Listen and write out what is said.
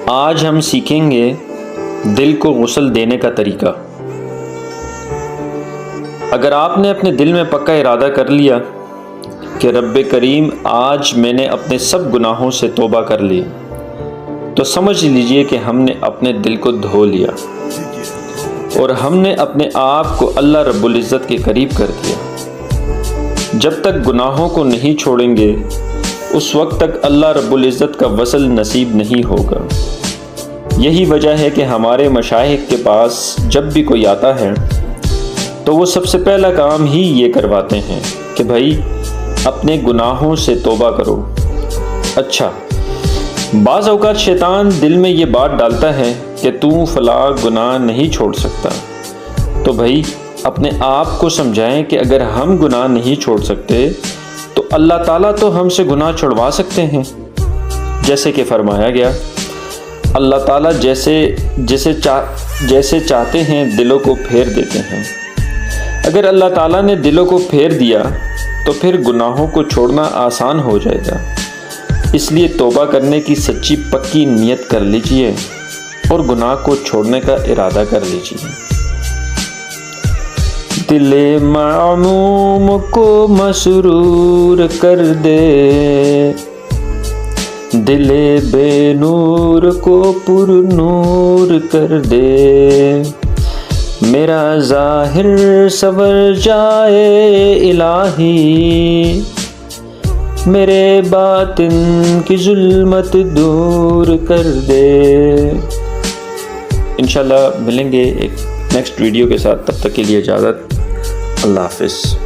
آج ہم سیکھیں گے دل کو غسل دینے کا طریقہ۔ اگر آپ نے اپنے دل میں پکا ارادہ کر لیا کہ رب کریم آج میں نے اپنے سب گناہوں سے توبہ کر لی، تو سمجھ لیجئے کہ ہم نے اپنے دل کو دھو لیا اور ہم نے اپنے آپ کو اللہ رب العزت کے قریب کر دیا۔ جب تک گناہوں کو نہیں چھوڑیں گے اس وقت تک اللہ رب العزت کا وصل نصیب نہیں ہوگا۔ یہی وجہ ہے کہ ہمارے مشائخ کے پاس جب بھی کوئی آتا ہے تو وہ سب سے پہلا کام ہی یہ کرواتے ہیں کہ بھائی اپنے گناہوں سے توبہ کرو۔ اچھا، بعض اوقات شیطان دل میں یہ بات ڈالتا ہے کہ تو فلاں گناہ نہیں چھوڑ سکتا، تو بھائی اپنے آپ کو سمجھائیں کہ اگر ہم گناہ نہیں چھوڑ سکتے تو اللہ تعالیٰ تو ہم سے گناہ چھڑوا سکتے ہیں۔ جیسے کہ فرمایا گیا، اللہ تعالیٰ جیسے چاہتے ہیں دلوں کو پھیر دیتے ہیں۔ اگر اللہ تعالیٰ نے دلوں کو پھیر دیا تو پھر گناہوں کو چھوڑنا آسان ہو جائے گا۔ اس لیے توبہ کرنے کی سچی پکی نیت کر لیجئے اور گناہ کو چھوڑنے کا ارادہ کر لیجئے۔ دل معموم کو مسرور کر دے، دل بے نور کو پر نور کر دے، میرا ظاہر سنور جائے الہی، میرے باطن کی ظلمت دور کر دے۔ انشاءاللہ ملیں گے ایک نیکسٹ ویڈیو کے ساتھ، تب تک کے لیے اجازت، اللہ حافظ۔